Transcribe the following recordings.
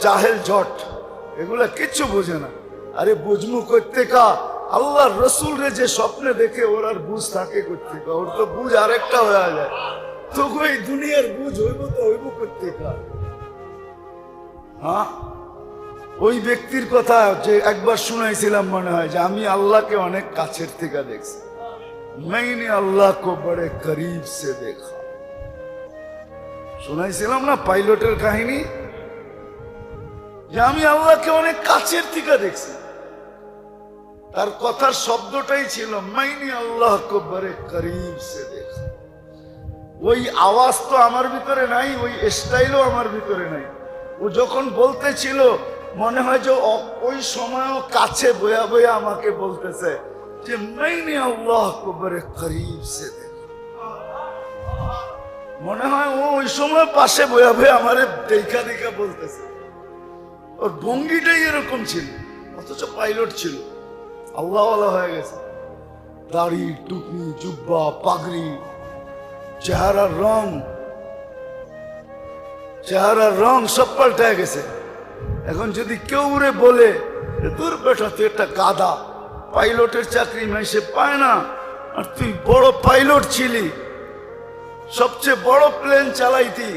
জাহেল জট, এগুলা কিচ্ছু বোঝে না। আরে বুঝমু করতে কা আল্লাহ রসুল রে যে স্বপ্নে দেখে ওর আর বুঝ থাকে করতে কা, ওর তো বুঝ আরেকটা হয়ে যায়। তো ওই দুনিয়ার বুঝ হইব তো হইব করতে কা। হ্যাঁ, ওই ব্যক্তির কথা যে একবার শুনাইছিলাম মনে হয়, যে আমি আল্লাহকে অনেক কাছের থেকে দেখছি। मैंने अल्लाह को बड़े करीब से देखा। শুনাইছিলাম না পাইলটের কাহিনী, যে আমি আল্লাহকে অনেক কাছের থেকে দেখছি। তার কথার শব্দটাই ছিল मैंने अल्लाह को बड़े करीब से देखा। ওই আওয়াজ তো আমার ভিতরে নাই, ওই স্টাইলও আমার ভিতরে নাই। ও যখন বলতেছিল মনে হয় যে ওই সময়ও কাছে বয়া বয়া আমাকে বলতেছে যে मैंने अल्लाह को बड़े करीब से देखा। মনে হয় ও ওই সময় পাশে বয়া বয়া আমারে দেখা দেখা বলতেছে। ওর ভঙ্গিটাই এরকম ছিল, অথচ পাইলট ছিল, আল্লাহওয়ালা হয়ে গেছে। দাড়ি, টুপি, জুব্বা, পাগড়ি, চেহারার রং সব পাল্টে গেছে। এখন যদি কেউ রে বলে দূর বেটা তুই একটা গাধা, পাইলটের চাকরি সে পায় না, আর তুই বড় পাইলট ছিলি, সবচেয়ে বড় প্লেন চালাইতি।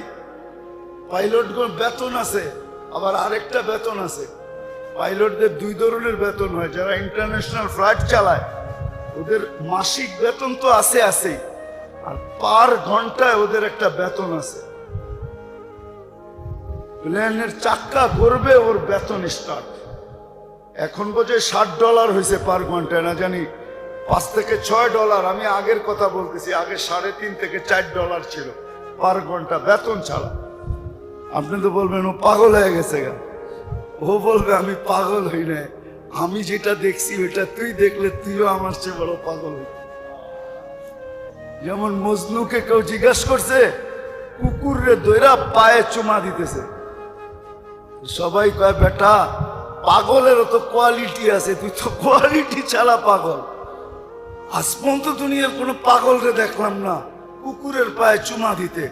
পাইলট বেতন আছে, আবার আরেকটা বেতন আছে। পাইলটদের দুই ধরনের বেতন হয়। যারা ইন্টারন্যাশনাল ফ্লাইট চালায় ওদের মাসিক বেতন তো আছে, আর পার ঘন্টায় ওদের একটা বেতন আছে। প্লেনের চাক্কা ঘুরবে ওর বেতন স্টার্ট। এখন বোঝে $60 হয়েছে পার ঘন্টায়, না জানি $5 থেকে $6। আমি আগের কথা বলতেছি, আগে $3.5 থেকে $4 ছিল পার ঘন্টা বেতন ছাড়া। আপনি তো বলবেন ও পাগল হয়ে গেছে গা। ও বলবে আমি পাগল হই না, আমি যেটা দেখছি ওইটা তুই দেখলে তুইও আমার চেয়ে বড় পাগল হই। যেমন মজনুকে কেউ জিজ্ঞাসা করছে কুকুরে দইরা পায়ে চুমা দিতেছে, সবাই কয় বেটা পাগলেরও তো কোয়ালিটি আছে, তুই তো কোয়ালিটি ছাড়া পাগল। আজ পর্যন্ত দুনিয়ার কোনো পাগলকে দেখলাম না কুকুরের পায়ে চুমা দিতে।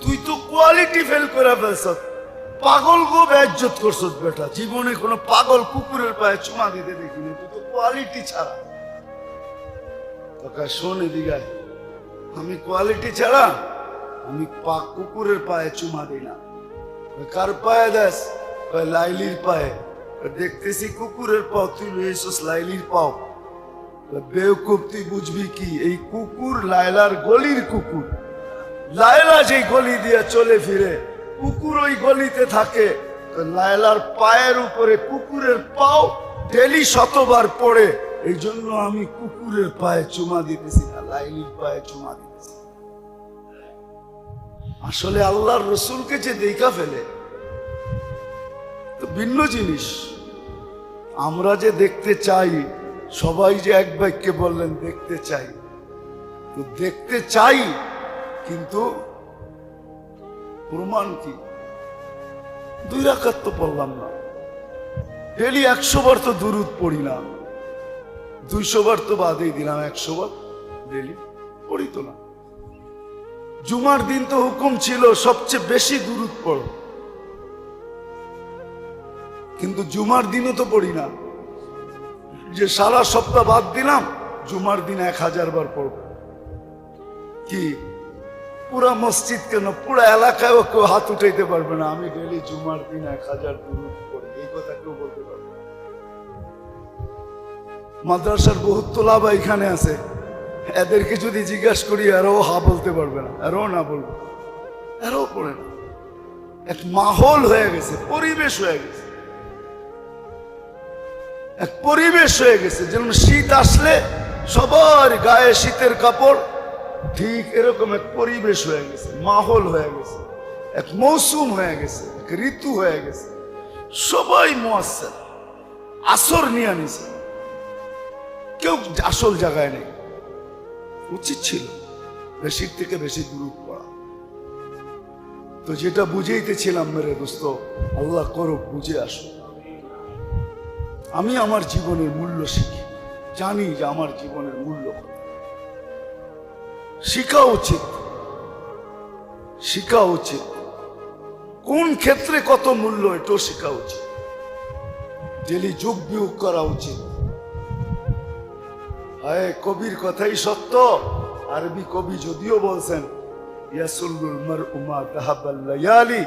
তুই তো কোয়ালিটি ফেল করে ফেলছ, পাগল গো বেইজ্জত করছ বেটা। জীবনে কোনো পাগল কুকুরের পায়ে চুমা দিতে দেখিনি, তুই তো কোয়ালিটি ছাড়া। তোকে শোন এদিকে, আমি কোয়ালিটি ছাড়া আমি কুকুরের পায়ে চুমা দিই না। কার পায়ে দেশ? লাইলির পায়ে। দেখতেছি কুকুরের পাও, তুই লইছিস লাইলির পাও। বেওকুফ, তুই বুঝবি কি? এই কুকুর লাইলার গলির কুকুর। লাইলা যেই গলি দিয়ে চলে ফিরে, কুকুর ওই গলিতে থাকে। লাইলার পায়ের উপরে কুকুরের পাও ডেলি শতবার পড়ে। এই জন্য আমি কুকুরের পায়ে চুমা দিতেছি না, লাইলির পায়ে চুমা দিতেছি। আসলে আল্লাহর রসুলকে যে দেখা ফেলে তো ভিন্ন জিনিস। আমরা যে দেখতে চাই, সবাই যে এক বাক্যে বললেন দেখতে চাই, তো দেখতে চাই, কিন্তু প্রমাণ কি? 2 রাকাত তো পড়লাম না, ডেলি 100 বার তো দুরুদ পড়ি না, 200 বার তো বাদেই দিলাম, 100 বার ডেলি পড়ি তো না। জুমার দিন তো হুকুম ছিল সবচেয়ে বেশি দুরুদ পড়ো, কিন্তু জুমার দিনও তো পড়ি না। যে সারা সপ্তাহ বাদ দিলাম, জুমার দিন 1000 বার পড়ব। কি পুরা মসজিদ কেন, পুরা এলাকায়ও কেউ হাত উঠাইতে পারবে না আমি ডেলি জুমার দিন 1000 দুরুদ পড়ি, এই কথা কেউ বলতে পারবে না। মাদ্রাসার বহুত তোলাবা এখানে আছে, এদেরকে যদি জিজ্ঞাসা করি এরাও হা বলতে পারবে না, এরাও না বলবে, এরাও পড়ে না। এক মাহল হয়ে গেছে, পরিবেশ হয়ে গেছে, এক পরিবেশ হয়ে গেছে। যেমন শীত আসলে সবার গায়ে শীতের কাপড়, ঠিক এরকম এক পরিবেশ হয়ে গেছে, মাহল হয়ে গেছে, এক মৌসুম হয়ে গেছে, এক ঋতু হয়ে গেছে। সবাই মুয়াজ্জিন আসর নিয়ে নিছে, কেউ আসল জায়গায় নেই। উচিত ছিল বেশির থেকে বেশি দুরূদ পড়া। তো যেটা বুঝাইতেছিলাম মেরে দোস্ত, আল্লাহ করুক বুঝে আসো। আমি আমার জীবনের মূল্য শিখি, জানি যে আমার জীবনের মূল্য কত। শিখা উচিত, শিখা উচিত। কোন ক্ষেত্রে কত মূল্য এটাও শেখা উচিত, ডেলি যোগ বিয়োগ করা উচিত। কবির কথাই সত্য। আরবি কবি যদিও বলছেন ইয়াসুল্লুল মারউ মা তাহাবাল লায়ালি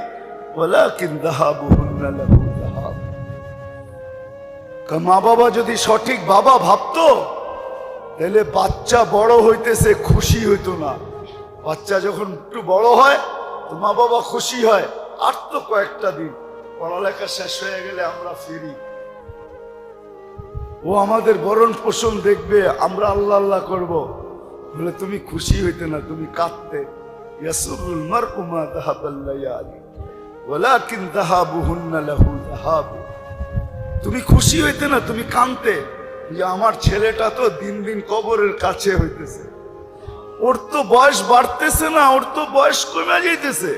ওয়ালাকিন যাহাবুহুন্না লাহু যাহাব। মা বাবা যদি সঠিক বাবা ভাবতো তাহলে বাচ্চা বড় হইতেছে খুশি হইতো না। বাচ্চা যখন একটু বড় হয় তো মা বাবা খুশি হয়, আর তো কয়েকটা দিন পড়ালেখা শেষ হয়ে গেলে আমরা ফিরি, ও আমাদের বরণ পোষণ দেখবে, আমরা আল্লাহ আল্লাহ করব। বলে তুমি খুশি হইতে না, তুমি কাঁদতে। ইয়াসুরুল মারউ মা যাহাবাল লায়ালি ওয়ালাকিন যাহাবুহুন্না লাহু যাহাব। তুমি খুশি হইতে না, তুমি কাঁদতে যে আমার ছেলেটা তো দিন দিন কবরের কাছে হইতেছে, ওর তো বয়স বাড়তেছে না, ওর তো বয়স কমে যাইতেছে,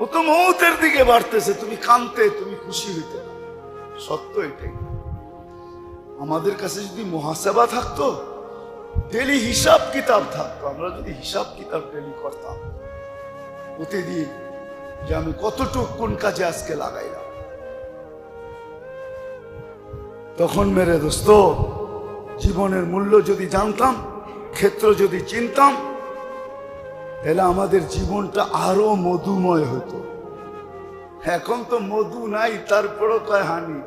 ও তো মৌতের দিকে বাড়তেছে। তুমি কাঁদতে, তুমি খুশি হইতে না। সত্য এটাই। আমাদের কাছে যদি মুহাসাবা থাকতো, ডেলি হিসাব কিতাব থাকতো, আমরা যদি হিসাব কিতাব ডেলি করতাম প্রতিদিন যে আমি কতটুক কোন কাজে আজকে লাগাইলাম, তখন মেরে দোস্ত জীবনের মূল্য যদি জানতাম, ক্ষেত্র যদি চিনতাম, তাহলে আমাদের জীবনটা আরো মধুময় হতো। এখন তো মধু নাই, তারপরও কয় হানি।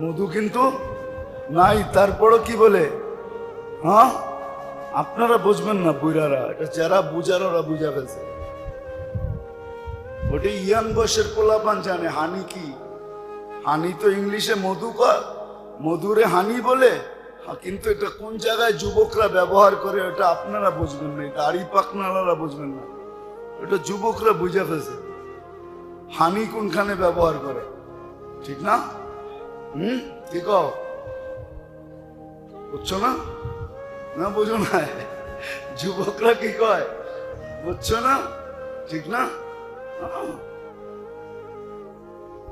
মধু কিন্তু নাই, তারপরও কি বলে? হ্যাঁ, আপনারা বুঝবেন না বুড়ারা, এটা যারা বুঝার ওরা বুঝা ফেলছে। ওটা ইয়াং বয়সের পোলাপান জানে হানি কি। হানি তো ইংলিশে মধু কয়, মধুরে হানি বলে। কিন্তু এটা কোন জায়গায় যুবকরা ব্যবহার করে ওটা আপনারা বুঝবেন না, দাড়ি পাকনারা বুঝবেন না, ওটা যুবকরা বুঝে ফেলছে হানি কোনখানে ব্যবহার করে। ঠিক না? ঠিক বুঝছো না? না বুঝো না? যুবকরা কি কয় বুঝছো না? ঠিক না?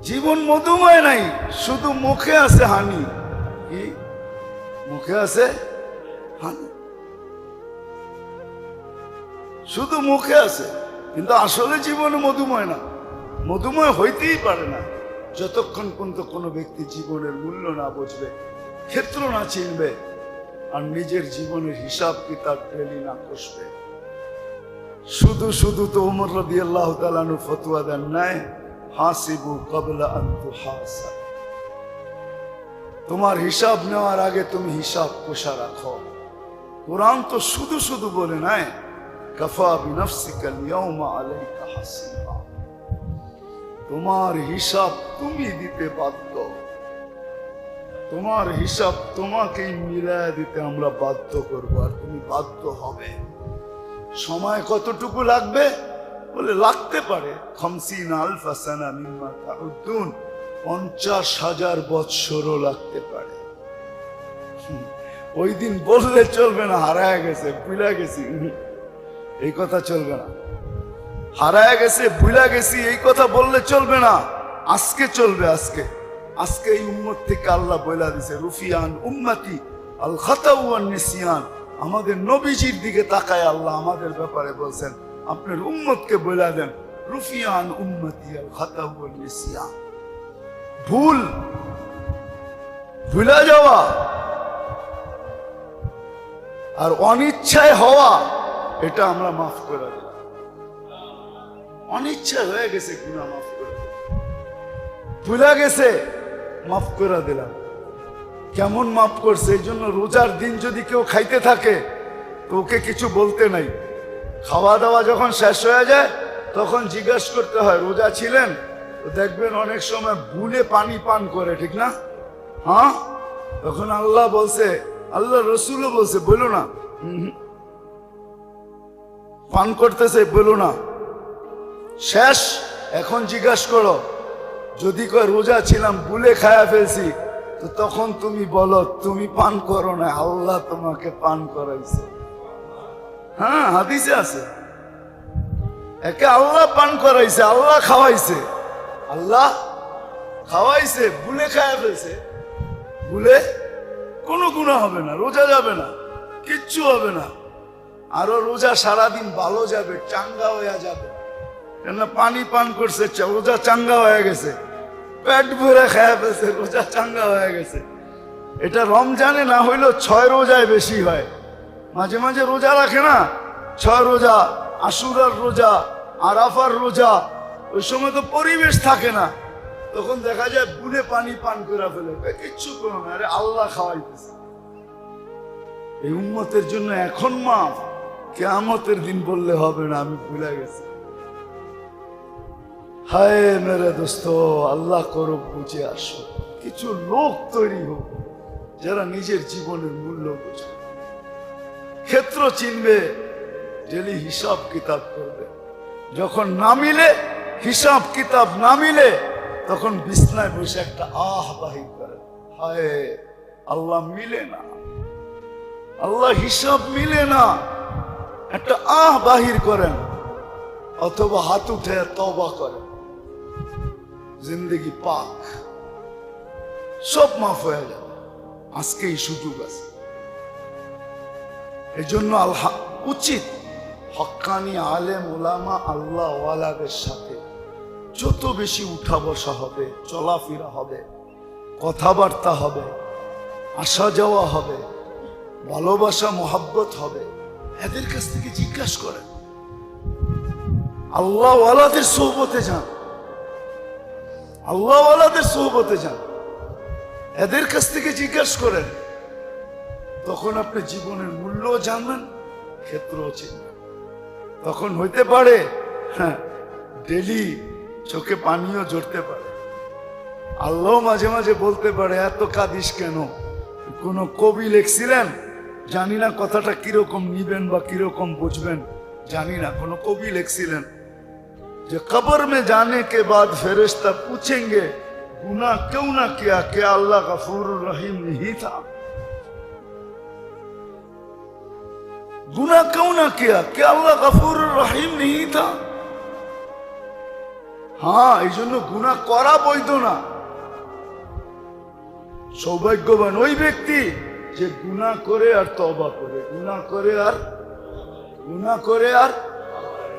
জীবন মধুময় নাই, শুধু মুখে আছে হানি। কি মুখে আছে হানি, শুধু মুখে আছে, কিন্তু আসলে জীবন মধুময় না। মধুময় হইতেই পারে না যতক্ষণ পর্যন্ত কোনো ব্যক্তি জীবনের মূল্য না বুঝবে, ক্ষেত্র না চিনবে, আর নিজের জীবনের হিসাব কিতাব ডেলি না কষবে। শুধু শুধু তো ওমর রাদিয়াল্লাহু তাআলা আনহু ফতোয়া দেন নাই, হাসিবু ক্বাবলা আন তুহাসাব। তোমার হিসাব নেওয়ার আগে তুমি হিসাব কষা রাখো। কোরআন তো শুধু শুধু বলে নাই, কাফা বিনাফসিকাল ইয়াউমা আলাইকা হাসিবা। তোমার হিসাব তুমি দিতে বাধ্য, তোমার হিসাব তোমাকেই মিলায় দিতে আমরা বাধ্য করবো, আর তুমি বাধ্য হবে। সময় কতটুকু লাগবে? বলে লাগতে পারে 50,000 সানা মিম্মা তাউদ্দুন, 50,000 বৎসরও লাগতে পারে। ওই দিন বললে চলবে না হারায় গেছে ভুলা গেছি, এই কথা চলবে না। হারায় গেছে ভুলা গেছি এই কথা বললে চলবে না, আজকে চলবে। আজকে আজকে এই উম্মত থেকে আল্লাহ বলে দিছে রুফিয়ান উম্মতি আল খাতা ওয়ান নিসিয়ান। আমাদের নবীজির দিকে তাকায় আল্লাহ আমাদের ব্যাপারে বলছেন, আপনার উম্মতকে বলে দেন রুফিয়ান উম্মতি আল খাতা ওয়ান নিসিয়ান। ভুল, ভুলা যাওয়া আর অনিচ্ছায় হওয়া, এটা আমরা মাফ করে দিলাম। অনিচ্ছা হয়ে গেছে গুনাহ মাফ করে দিলাম, ভুলা গেছে মাফ করে দিলাম। কেমন মাফ করছে? এই জন্য রোজার দিন যদি কেউ খাইতে থাকে তো ওকে কিছু বলতে নাই। খাওয়া দাওয়া যখন শেষ হয়ে যায় তখন জিজ্ঞাসা করতে হয় রোজা ছিলেন? তো দেখবেন অনেক সময় ভুলে পানি পান করে, ঠিক না? হ্যাঁ, তখন আল্লাহ বলছে, আল্লাহ রসুলও বলছে বলো না, পান করতেছে বলো না। শেষ, এখন জিজ্ঞাসা করো, যদি কয় রোজা ছিলাম ভুলে খায়া ফেলছি, তো তখন তুমি বলো তুমি পান করো না, আল্লাহ তোমাকে পান করাইছে। হ্যাঁ, হাদিসে আছে, একে আল্লাহ পান করাইছে, আল্লাহ খাওয়াইছে, আল্লাহ খাওয়াইছে, ভুলে খায়া ফেলছে। ভুলে কোনো গুনাহ হবে না, রোজা যাবে না, কিচ্ছু হবে না। আরো রোজা সারাদিন ভালো যাবে, চাঙ্গা হয়ে যাবে। কেন পানি পান করছে, রোজা চাঙ্গা হয়ে গেছে, পেট ভরে খায় ফেলছে, রোজা চাঙ্গা হয়ে গেছে। এটা রমজানে না হইলেও 6 রোজায় বেশি হয়। মাঝে মাঝে রোজা রাখে না, 6 রোজা, আশুরার রোজা, আরাফার রোজা, ওই সময় তো পরিবেশ থাকে না, তখন দেখা যায় বুনে পানি পান করে ফেলে, কিচ্ছু করো না, আরে আল্লাহ খাওয়াইতেছে। এই উম্মতের জন্য এখন মাফ, কিয়ামতের দিন বললে হবে না আমি ভুলে গেছি। হায় মেরে দোস্ত, আল্লাহ করুক বুঝে আসো, কিছু লোক তৈরি হোক যারা নিজের জীবনের মূল্য বুঝবে, ক্ষেত্র চিনবে, ডেলি হিসাব কিতাব করবে। যখন না মিলে, হিসাব কিতাব না মিলে, তখন বিছনায় বসে একটা আহ বাহির করে, হায় আল্লাহ মিলে না, আল্লাহ হিসাব মিলে না, একটা আহ বাহির করেন, অথবা হাত উঠে তওবা করেন, জিন্দগি পাক, সব মাফ হয়ে যাবে। আজকে এই সুযোগ আছে। এই জন্য উচিত হক্কানি আলেম ওলামা আল্লাহ ওয়ালাদের সাথে যত বেশি উঠা বসা হবে, চলাফেরা হবে, কথাবার্তা হবে, আসা যাওয়া হবে, ভালোবাসা মোহাব্বত হবে, এদের কাছ থেকে জিজ্ঞাসা করেন। আল্লাহ ওয়ালাদের সোহবতে যান, আল্লাহ ওয়ালাদের সোহবতে যান, এদের কাছ থেকে জিজ্ঞাসা করেন। তখন আপনি জীবনের মূল্য জানবেন, ক্ষেত্রও চিনবেন। তখন হইতে পারে ডেলি চোখে পানিও ঝরতে পারে, আল্লাহ মাঝে মাঝে বলতে পারে এত কাঁদিস কেন। কোন কবি লিখছিলেন, জানি না কথাটা কিরকম নিবেন বা কিরকম বুঝবেন জানি না, কোন কবি লিখছিলেন যে কবর में जाने के बाद फरिश्ता पूछेंगे गुनाह क्यों ना किया, क्या अल्लाह गफूर रहीम नहीं था। गुनाह क्यों ना किया, क्या अल्लाह गफूर रहीम नहीं था। হ্যাঁ, এই জন্য গুনাহ করা বৈধ না। সৌভাগ্যবান ওই ব্যক্তি যে গুনাহ করে আর তওবা করে, গুনাহ করে আর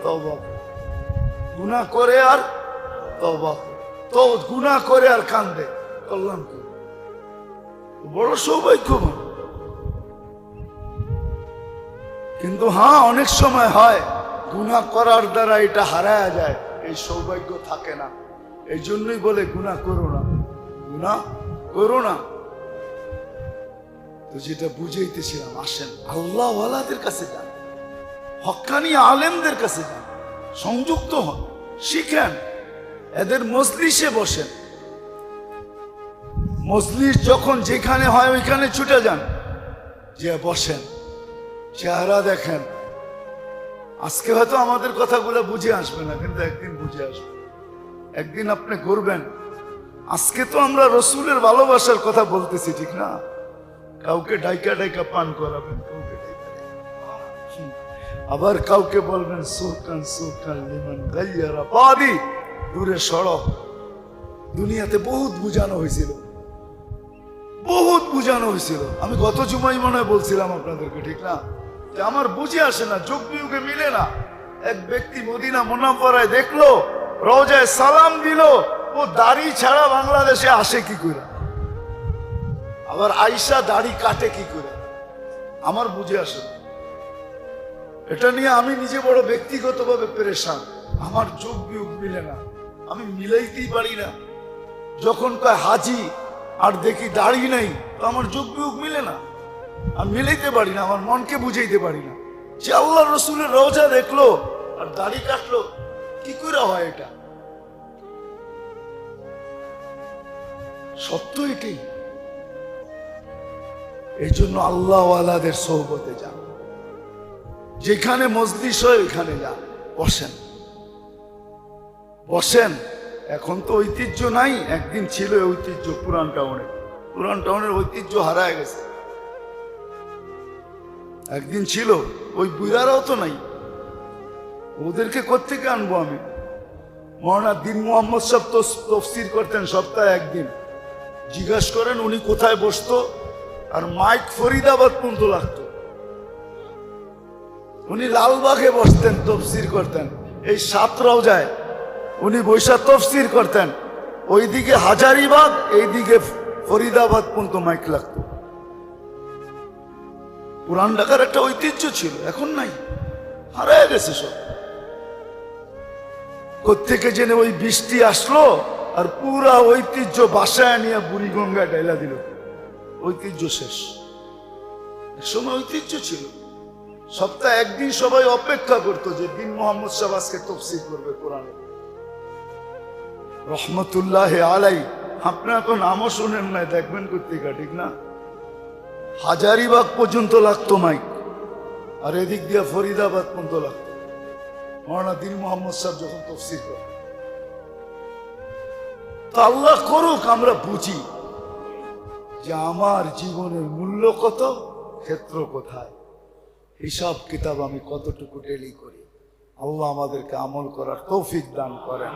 তওবা করে, গুনাহ করে আর তওবা করে, তো গুনাহ করে আর কান্দে, কল্যাণ করে, বড় সৌভাগ্যবান। কিন্তু হ্যাঁ, অনেক সময় হয় গুনাহ করার দ্বারা এটা হারায়া যায়, এই সৌভাগ্য থাকে না। এই জন্যই বলে গুনাহ করো না, গুনাহ করো না। তো যেটা বুঝাইতেছিলাম, আসেন আল্লাহ ওয়ালাদের কাছে যান, হক্কানি আলেমদের কাছে যান, সংযুক্ত হন, শিখেন, এদের মজলিসে বসেন। মজলিস যখন যেখানে হয় ওইখানে ছুটে যান, যে বসেন, চেহারা দেখেন। আজকে হয়তো আমাদের কথাগুলো বুঝে আসবে না, কিন্তু একদিন বুঝে আসবে, একদিন আপনি করবেন। আজকে তো আমরা রসুলের ভালোবাসার কথা বলতেছি, ঠিক না? কাউকে ডাইকা ডাইকা পান করাবেন, কাউকে আবার কাউকে বলবেন সুরকান সুরকান লিমান গাইয়ারা বাদি, দূরে সড়ক। দুনিয়াতে বহুত বুঝানো হয়েছিল, বহুত বুঝানো হয়েছিল। আমি গত জুমাই মনে হয় বলছিলাম আপনাদেরকে, ঠিক না, যে আমার বুঝে আসে না, যোগ বিয়োগে মিলে না। এক ব্যক্তি মদিনা মুনাফফারায় দেখলো, রওজায় সালাম দিল, ও দাড়ি ছাড়া বাংলাদেশে আসে কি করে, আবার আয়েশা দাড়ি কাটে কি করে, আমার বুঝে আসে না। এটা নিয়ে আমি নিজে বড় ব্যক্তিগতভাবে পেরেশান, আমার যোগ বিয়োগ মিলে না, আমি মিলাইতেই পারি না। যখন কয় হাজি আর দেখি দাড়ি নাই, তো আমার যোগ বিয়োগ মিলে না, আমি মিলাইতে পারি না, আমার মনকে বুঝাইতে পারি না যে আল্লাহ রসুলের রওজা দেখলো আর দাড়ি কাটলো, কি করে হয় এটা? সত্য এটাই। এই জন্য আল্লাহ ওয়ালাদের সোহবতে যান, যেখানে মজলিস হয় ওইখানে যান, বসেন বসেন। এখন তো ঐতিহ্য নাই, একদিন ছিল ঐতিহ্য। পুরান টাউনের ঐতিহ্য হারায় গেছে। একদিন ছিল, ওই বুড়ারাও তো নাই, ওদেরকে কোত্থেকে আনবো আমি? মৌলানা দিন মোহাম্মদ সাহেব তো তফসির করতেন সপ্তাহে একদিন। জিজ্ঞাসা করেন উনি কোথায় বসতো, আর মাইক ফরিদাবাদ পর্যন্ত লাগতো। উনি লালবাগে বসতেন, তফসির করতেন, এই সাতরাও যায়, উনি বৈশা তফসির করতেন। ওইদিকে হাজারিবাগ, এইদিকে ফরিদাবাদ পর্যন্ত মাইক লাগতো। পুরান ঢাকার একটা ঐতিহ্য ছিল, এখন নাই, হারায় গেছে সব। কোত্থেকে জেনে ওই বৃষ্টি আসলো আর পুরা ঐতিহ্য বাসায় নিয়ে বুড়িগঙ্গা ডাইলা দিল, ঐতিহ্য শেষ। একসময় ঐতিহ্য ছিল, সপ্তাহে একদিন সবাই অপেক্ষা করতো যে দিন মোহাম্মদ সাহেব আজকে তফসির করবে কোরআনে, রহমতুল্লাহ আলাই। আপনারা তো নামও শুনেন নাই, দেখবেন কোথেকে, ঠিক না? হাজারিবাগ পর্যন্ত লাগতো মাইক, আর এদিক দিয়ে ফরিদাবাদ পর্যন্ত লাগতো মৌলানা দিন মোহাম্মদ সাহেব যখন তফসির করে। তো আল্লাহ করুক আমরা বুঝি যে আমার জীবনের মূল্য কত, ক্ষেত্র কোথায়, হিসাব কিতাব আমি কতটুকু টেলি করি। আল্লাহ আমাদেরকে আমল করার তৌফিক দান করেন।